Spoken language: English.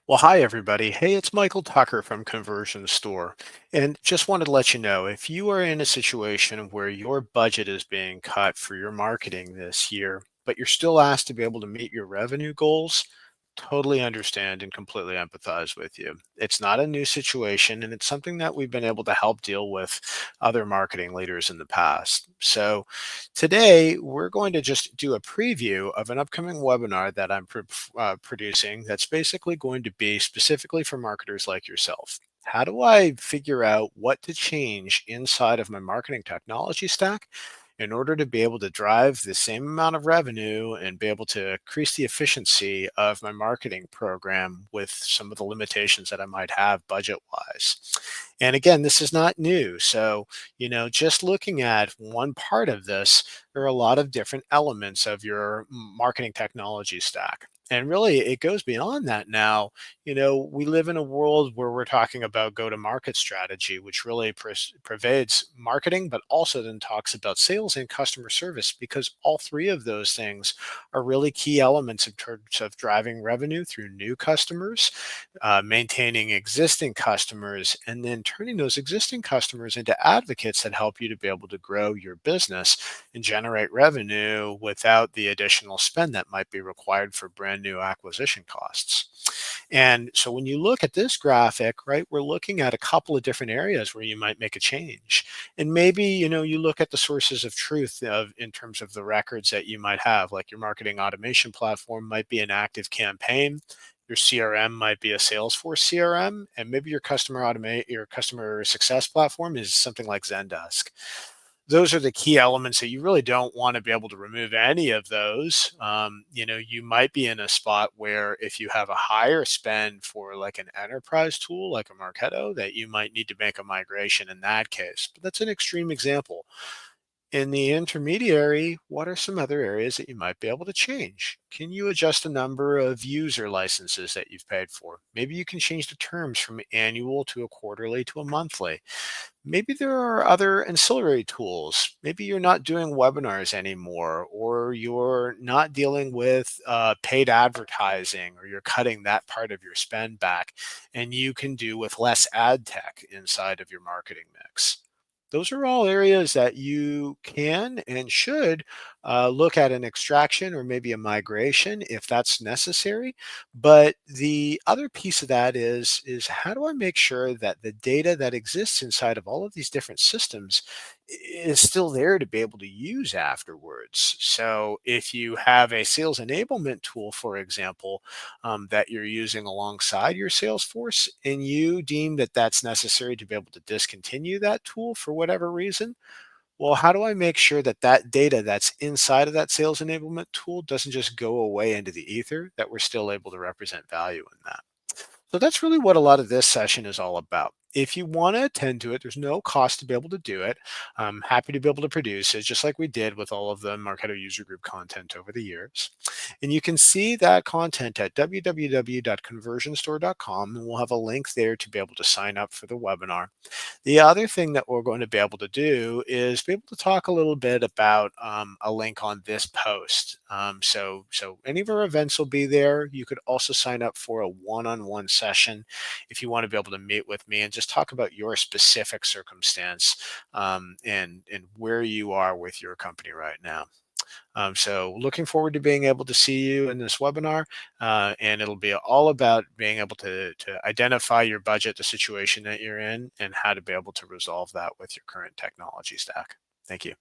Well, hi, everybody. Hey, it's Michael Tucker from Conversion Store. And just wanted to let you know if you are in a situation where your budget is being cut for your marketing this year, but you're still asked to be able to meet your revenue goals, totally understand and completely empathize with you. It's not a new situation, and it's something that we've been able to help deal with other marketing leaders in the past. So, today, we're going to just do a preview of an upcoming webinar that I'm producing that's basically going to be specifically for marketers like yourself. How do I figure out what to change inside of my marketing technology stack in order to be able to drive the same amount of revenue and be able to increase the efficiency of my marketing program with some of the limitations that I might have budget wise? And again, this is not new. So, just looking at one part of this, there are a lot of different elements of your marketing technology stack. And really, it goes beyond that now. We live in a world where we're talking about go to market strategy, which really pervades marketing, but also then talks about sales and customer service, because all three of those things are really key elements in terms of driving revenue through new customers, maintaining existing customers, and then turning those existing customers into advocates that help you to be able to grow your business and generate revenue without the additional spend that might be required for brand new acquisition costs. And so when you look at this graphic, right, we're looking at a couple of different areas where you might make a change. And maybe, you look at the sources of truth in terms of the records that you might have, like your marketing automation platform might be an active campaign. Your CRM might be a Salesforce CRM, and maybe your customer success platform is something like Zendesk. Those are the key elements that you really don't want to be able to remove any of those. You might be in a spot where if you have a higher spend for like an enterprise tool like a Marketo, that you might need to make a migration in that case. But that's an extreme example. In the intermediary, what are some other areas that you might be able to change? Can you adjust the number of user licenses that you've paid for? Maybe you can change the terms from annual to a quarterly to a monthly. Maybe there are other ancillary tools. Maybe you're not doing webinars anymore, or you're not dealing with paid advertising, or you're cutting that part of your spend back, and you can do with less ad tech inside of your marketing mix. Those are all areas that you can and should look at an extraction or maybe a migration if that's necessary. But the other piece of that is how do I make sure that the data that exists inside of all of these different systems is still there to be able to use afterwards? So if you have a sales enablement tool, for example, that you're using alongside your Salesforce, and you deem that that's necessary to be able to discontinue that tool for whatever reason, well, how do I make sure that that data that's inside of that sales enablement tool doesn't just go away into the ether, that we're still able to represent value in that? So that's really what a lot of this session is all about. If you want to attend to it, there's no cost to be able to do it. I'm happy to be able to produce it, just like we did with all of the Marketo user group content over the years. And you can see that content at www.conversionstore.com, and we'll have a link there to be able to sign up for the webinar. The other thing that we're going to be able to do is be able to talk a little bit about a link on this post. So any of our events will be there. You could also sign up for a one-on-one session if you want to be able to meet with me and just talk about your specific circumstance, and where you are with your company right now. So looking forward to being able to see you in this webinar, and it'll be all about being able to identify your budget, the situation that you're in, and how to be able to resolve that with your current technology stack. Thank you.